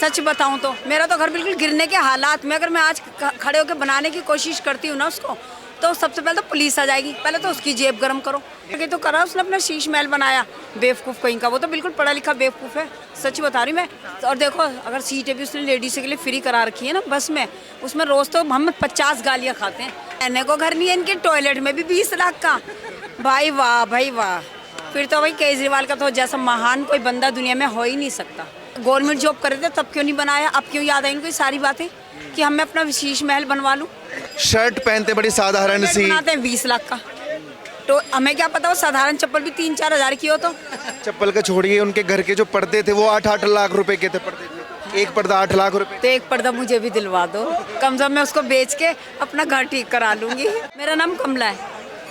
सच बताऊं तो मेरा तो घर बिल्कुल गिरने के हालात में, अगर मैं आज खड़े होकर बनाने की कोशिश करती हूँ ना उसको, तो सबसे पहले तो पुलिस आ जाएगी। पहले तो उसकी जेब गर्म करो। ये तो करा उसने, अपना शीश महल बनाया, बेवकूफ़ कहीं का। वो तो बिल्कुल पढ़ा लिखा बेवकूफ़ है, सच बता रही मैं। और देखो, अगर सीटें भी उसने लेडीज़ के लिए फ्री करा रखी है ना बस में, उसमें रोज़ तो हम 50 गालियाँ खाते हैं। रहने को घर नहीं है, इनके टॉयलेट में भी 20 लाख का। भाई वाह, भाई वाह। फिर तो भाई केजरीवाल का तो जैसा महान कोई बंदा दुनिया में हो ही नहीं सकता। गवर्नमेंट जॉब कर रहे थे तब क्यों नहीं बनाया, अब क्यों याद आई इनको ये सारी बातें कि हम मैं अपना शीश महल बनवा लूँ। शर्ट पहनते बड़ी साधारण सी, बनाते हैं 20 लाख का, तो हमें क्या पता वो साधारण चप्पल भी 3-4 हज़ार की हो। तो चप्पल का छोड़िए, उनके घर के जो पर्दे थे वो 8-8 लाख रुपए के थे पर्दे थे। एक पर्दा 8 लाख रुपए। तो एक पर्दा मुझे भी दिलवा दो, कम से कम मैं उसको बेच के अपना घर ठीक करा लूंगी। मेरा नाम कमला है।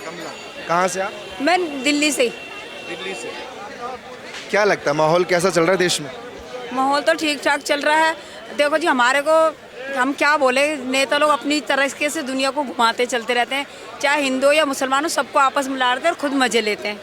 कमला, कहाँ से आप? मैं दिल्ली से ही। दिल्ली से। क्या लगता है माहौल कैसा चल रहा है देश में? माहौल तो ठीक ठाक चल रहा है। देखो जी, हमारे को हम क्या बोले, नेता लोग अपनी तरीके से दुनिया को घुमाते चलते रहते हैं, चाहे हिंदू या मुसलमान हो, सबको आपस में मिला रहे हैं और खुद मजे लेते हैं।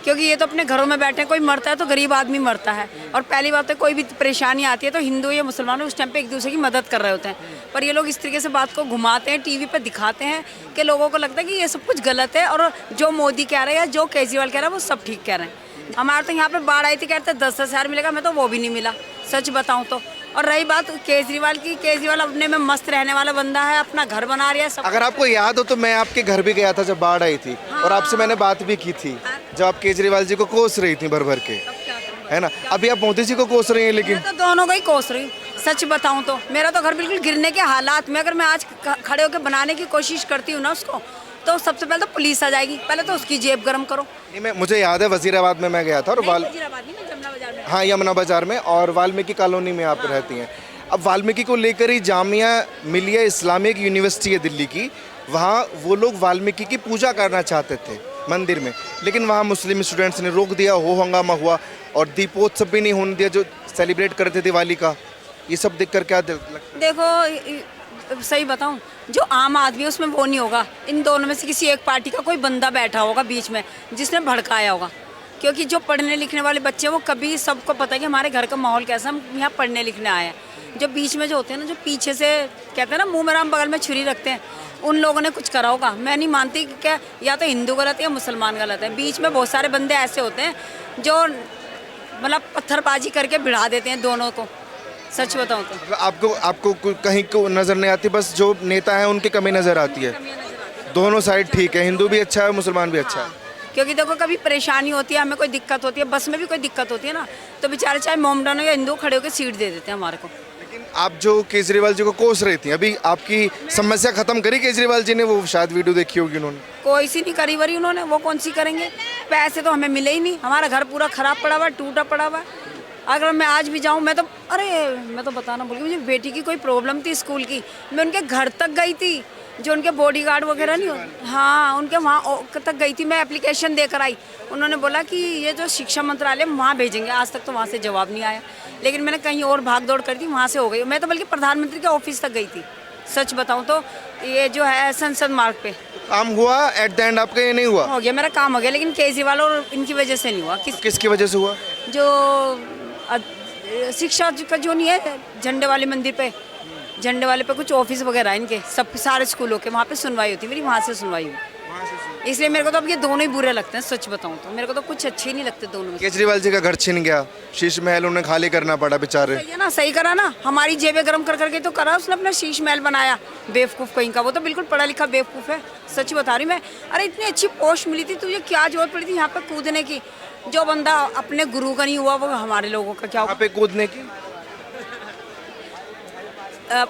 क्योंकि ये तो अपने घरों में बैठे हैं, कोई मरता है तो गरीब आदमी मरता है। और पहली बात तो कोई भी परेशानी आती है तो हिंदू या मुसलमान उस टाइम पे एक दूसरे की मदद कर रहे होते हैं। पर ये लोग इस तरीके से बात को घुमाते हैं, टीवी पे दिखाते हैं कि लोगों को लगता है कि ये सब कुछ गलत है, और जो मोदी कह रहे हैं या जो केजरीवाल कह रहा है वो सब ठीक कह रहे हैं। हमारे तो यहाँ पे बाढ़ आई थी, कहते 10-10 हज़ार मिलेगा, मैं तो वो भी नहीं मिला, सच बताऊँ तो। और रही बात केजरीवाल की, केजरीवाल अपने में मस्त रहने वाला बंदा है, अपना घर बना रहा है सब। अगर आपको याद हो तो मैं आपके घर भी गया था जब बाढ़ आई थी, और आपसे मैंने बात भी की थी जब आप केजरीवाल जी को कोस रही थी भर भर के, है ना? अभी आप मोदी जी को कोस रही हैं। लेकिन मैं तो दोनों को ही कोस रही हूँ, सच बताऊँ तो मेरा तो घर बिल्कुल गिरने के हालात में, अगर मैं आज खड़े होकर बनाने की कोशिश करती हूँ ना उसको, तो सबसे पहले तो पुलिस आ जाएगी। पहले तो उसकी जेब गर्म करो। नहीं, मुझे याद है वजीराबाद में मैं गया था, और हाँ, यमुना बाजार में, और वाल्मीकि कॉलोनी में आप रहती हैं। अब वाल्मीकि को लेकर ही जामिया मिलिया इस्लामिक यूनिवर्सिटी है दिल्ली की, वहाँ वो लोग वाल्मीकि की पूजा करना चाहते थे मंदिर में, लेकिन वहाँ मुस्लिम स्टूडेंट्स ने रोक दिया, हो हंगामा हुआ, और दीपोत्सव भी नहीं होने दिया जो सेलिब्रेट करते दिवाली का। ये सब देखकर क्या लगता है? देखो सही बताऊं, जो आम आदमी है उसमें वो नहीं होगा, इन दोनों में से किसी एक पार्टी का कोई बंदा बैठा होगा बीच में जिसने भड़काया होगा। क्योंकि जो पढ़ने लिखने वाले बच्चे, वो कभी, सबको पता है कि हमारे घर का माहौल कैसा, हम यहाँ पढ़ने लिखने आए हैं। जो बीच में जो होते हैं ना, जो पीछे से कहते हैं ना, मुंह में राम बगल में छुरी रखते हैं, उन लोगों ने कुछ करा होगा। मैं नहीं मानती कि क्या या तो हिंदू गलत है या मुसलमान गलत है। बीच में बहुत सारे बंदे ऐसे होते हैं जो मतलब पत्थरबाजी करके भिड़ा देते हैं दोनों को, सच बताऊं तो। आपको कहीं को नजर नहीं आती, बस जो नेता है उनकी कमी नजर आती है। दोनों साइड ठीक है, हिंदू भी अच्छा है, मुसलमान भी अच्छा है। क्योंकि देखो, कभी परेशानी होती है, हमें कोई दिक्कत होती है, बस में भी कोई दिक्कत होती है ना, तो बेचारे चाहे मोमडन या हिंदू खड़े होकर सीट दे देते हैं हमारे को। लेकिन आप जो केजरीवाल जी को कोस रही थी, अभी आपकी समस्या खत्म करी केजरीवाल जी ने? वो शायद वीडियो देखी होगी उन्होंने। कोई सी नहीं करी वरी उन्होंने, वो कौन सी करेंगे? पैसे तो हमें मिले ही नहीं, हमारा घर पूरा खराब पड़ा हुआ, टूटा पड़ा हुआ। अगर मैं आज भी जाऊँ, मैं तो बताना भूल गई, मुझे बेटी की कोई प्रॉब्लम थी स्कूल की, मैं उनके घर तक गई थी, जो उनके बॉडीगार्ड वगैरह नहीं होते, हाँ, उनके वहाँ तक गई थी मैं, एप्लीकेशन देकर आई। उन्होंने बोला कि ये जो शिक्षा मंत्रालय वहाँ भेजेंगे, आज तक तो वहाँ से जवाब नहीं आया। लेकिन मैंने कहीं और भाग दौड़ कर दी, वहाँ से हो गई। मैं तो बल्कि प्रधानमंत्री के ऑफिस तक गई थी, सच बताऊँ तो। ये जो है संसद मार्ग पे काम हुआ एट द एंड आपका? ये नहीं हुआ? हो गया, मेरा काम हो गया, लेकिन केजरीवाल और इनकी वजह से नहीं हुआ। किसकी वजह से हुआ? जो शिक्षा का जो नहीं है, झंडे वाले मंदिर पे, झंडे वाले पे कुछ ऑफिस वगैरह है इनके, सब सारे स्कूलों के, वहाँ पे सुनवाई होती है मेरी, वहाँ से सुनवाई हुई। इसलिए मेरे को तो अब ये दोनों ही बुरे लगते हैं, सच बताऊँ तो। मेरे को तो कुछ अच्छे ही नहीं लगते दोनों में। केजरीवाल जी का घर छिन गया, शीश महल उन्हें खाली करना पड़ा बेचारे। सही है ना, सही करा ना, हमारी जेबें गर्म कर करके तो करा उसने, अपना शीश महल बनाया, बेवकूफ़ कहीं का। वो तो बिल्कुल पढ़ा लिखा बेवकूफ़ है, सच बता रही मैं। अरे इतनी अच्छी पोस्ट मिली थी, तुझे क्या जरूरत पड़ी थी यहाँ पे कूदने की? जो बंदा अपने गुरु का नहीं हुआ, वो हमारे लोगों का क्या? यहाँ पे कूदने की?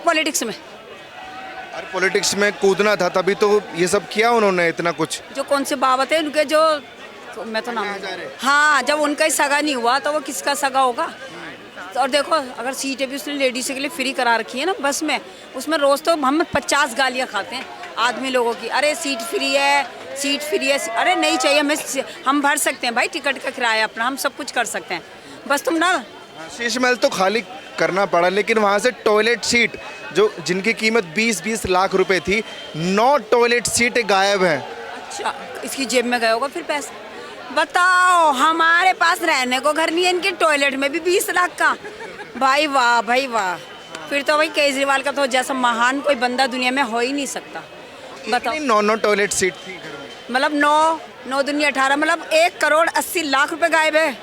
पॉलिटिक्स में। अरे पॉलिटिक्स में कूदना था, तभी तो ये सब किया उन्होंने, इतना कुछ। जो कौन से बाबा थे उनके, जो मैं तो नाम, हाँ, जब उनका ही सगा नहीं हुआ तो वो किसका सगा होगा? और देखो, अगर सीटें भी उसने लेडीज़ के लिए फ्री करा रखी है ना बस में, उसमें रोज़ तो हम 50 गालियाँ खाते हैं आदमी लोगों की। अरे सीट फ्री है, सीट फ्री है, अरे नहीं चाहिए हमें, हम भर सकते हैं भाई टिकट का किराया अपना, हम सब कुछ कर सकते हैं, बस तुम ना। शीश महल तो खाली करना पड़ा, लेकिन वहाँ से टॉयलेट सीट जो जिनकी कीमत 20-20 लाख रुपए थी, 9 टॉयलेट सीट गायब हैं। अच्छा, इसकी जेब में गया होगा फिर पैसा। बताओ, हमारे पास रहने को घर नहीं है, इनके टॉयलेट में भी 20 लाख का। भाई वाह भाई वाह, फिर तो भाई केजरीवाल का तो जैसा महान कोई बंदा दुनिया में हो ही नहीं सकता। बताओ, 9 टॉयलेट सीट थी घर में। मतलब 9 दुनिया 18, मतलब 1 करोड़ 80 लाख रुपए गायब है।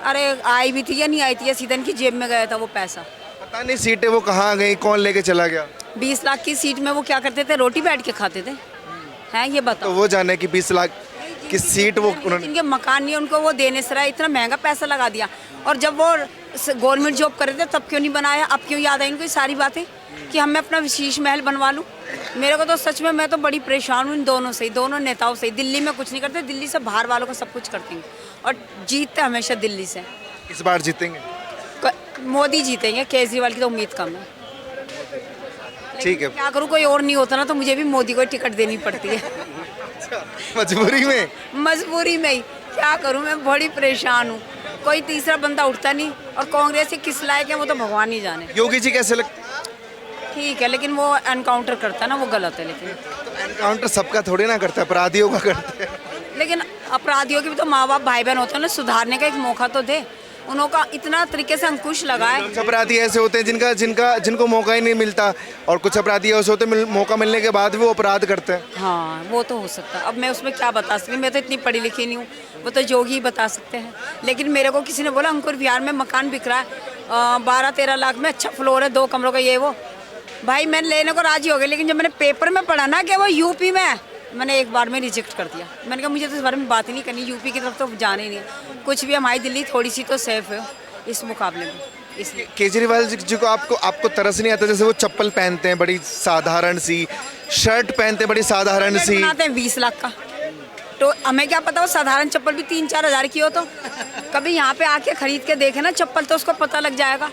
अरे आई भी थी या नहीं आई थी, या सीधा इनकी जेब में गया था वो पैसा। पता नहीं सीटें वो कहाँ गई, कौन लेके चला गया। 20 लाख की सीट में वो क्या करते थे, रोटी बैठ के खाते थे, हैं ये तो बताओ। वो जाने की 20 लाख की सीट वो उन्होंने। जिनके मकान नहीं है उनको वो देने से रहा, इतना महंगा पैसा लगा दिया। और जब वो गवर्नमेंट जॉब कर रहे थे तब क्यों नहीं बनाया, अब क्यों याद आई इनको ये सारी बातें कि हम मैं अपना विशेष महल बनवा लूँ। मेरे को तो सच में, मैं तो बड़ी परेशान हूँ इन दोनों से, दोनों नेताओं से। दिल्ली में कुछ नहीं करते, दिल्ली से बाहर वालों को सब कुछ करते हैं और जीतते हमेशा दिल्ली से। इस बार जीतेंगे। मोदी जीतेंगे, केजरीवाल की तो उम्मीद कम है। ठीक है, क्या करूँ, कोई और नहीं होता ना तो मुझे भी मोदी को टिकट देनी पड़ती है। मजबूरी में। मजबूरी में ही, क्या करूँ, मैं बड़ी परेशान हूँ। कोई तीसरा बंदा उठता नहीं, और कांग्रेस से किस लायक है वो तो भगवान ही जाने। योगी जी कैसे लगते? ठीक है, लेकिन वो एनकाउंटर करता है ना, वो गलत है। लेकिन एनकाउंटर सबका थोड़ी ना करता है, अपराधियों का करता है। लेकिन अपराधियों के भी तो माँ बाप भाई बहन होते हैं ना, सुधारने का एक मौका तो दे। उनका इतना तरीके से अंकुश लगाए। कुछ अपराधी ऐसे होते हैं जिनको मौका ही नहीं मिलता, और कुछ अपराधी ऐसे होते हैं मौका मिलने के बाद भी वो अपराध करते हैं। हाँ, वो तो हो सकता है। अब मैं उसमें क्या बता सकती हूँ, मैं तो इतनी पढ़ी लिखी नहीं हूँ, वो तो जोगी ही बता सकते हैं। लेकिन मेरे को किसी ने बोला अंकुर विहार में मकान बिक रहा है 12-13 लाख में, अच्छा फ्लोर है, 2 कमरों का, ये वो। भाई मैंने लेने को राजी हो गई, लेकिन जब मैंने पेपर में पढ़ा ना कि वो यूपी में है, मैंने एक बार में रिजेक्ट कर दिया। मैंने कहा मुझे तो इस बारे में बात ही नहीं करनी, यूपी की तरफ तो जाने ही नहीं। कुछ भी, हमारी दिल्ली थोड़ी सी तो सेफ है इस मुकाबले में, इसलिए। केजरीवाल जी को आपको तरस नहीं आता? जैसे वो चप्पल पहनते हैं बड़ी साधारण सी, शर्ट पहनते हैं बड़ी साधारण सी, बनाते हैं 20 लाख का, तो हमें क्या पता वो साधारण चप्पल भी 3-4 हज़ार की हो। तो कभी यहाँ पे आके खरीद के देखे ना चप्पल, तो उसको पता लग जाएगा।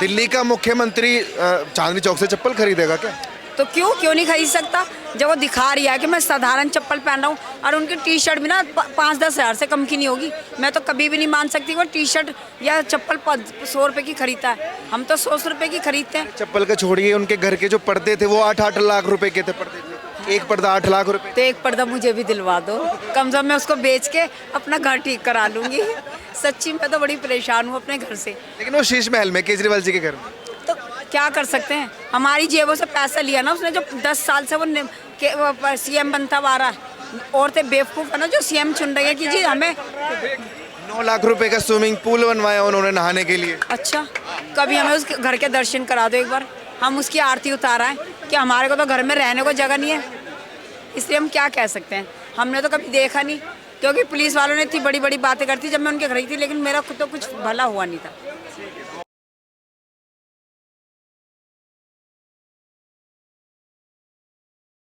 दिल्ली का मुख्यमंत्री चांदनी चौक से चप्पल खरीदेगा क्या? तो क्यों नहीं खरीद सकता, जब वो दिखा रही है कि मैं साधारण चप्पल पहन रहा हूँ। और उनकी टी शर्ट भी ना 5-10 हज़ार से कम की नहीं होगी। मैं तो कभी भी नहीं मान सकती वो टी शर्ट या चप्पल 100 रुपये की खरीदता है, हम तो 100 रुपये की खरीदते हैं। चप्पल का छोड़िए, उनके घर के जो पर्दे थे वो 8-8 लाख रुपए के थे पर्दे थे। एक पर्दा 8 लाख रुपए। तो एक पर्दा मुझे भी दिलवा दो, कम से कम मैं उसको बेच के अपना घर ठीक करा लूँगी। सच्ची मैं तो बड़ी परेशान हूँ अपने घर से। लेकिन वो शीश महल में, केजरीवाल जी के घर में, तो क्या कर सकते हैं, हमारी जेबों से पैसा लिया ना उसने, जो 10 साल से वो सीएम बनता आ रहा है। औरतें बेवकूफ़ है ना जो सीएम चुन रही है कि जी हमें 9 लाख रुपए का स्विमिंग पूल बनवाया उन्होंने नहाने के लिए। अच्छा, कभी हमें उस घर के दर्शन करा दो एक बार, हम उसकी आरती उतारा है कि हमारे को तो घर में रहने को जगह नहीं है। इसलिए हम क्या कह सकते हैं, हमने तो कभी देखा नहीं, क्योंकि पुलिस वालों ने इतनी बड़ी बड़ी बातें करती जब मैं उनके घर गई थी, लेकिन मेरा खुद तो कुछ भला हुआ नहीं था।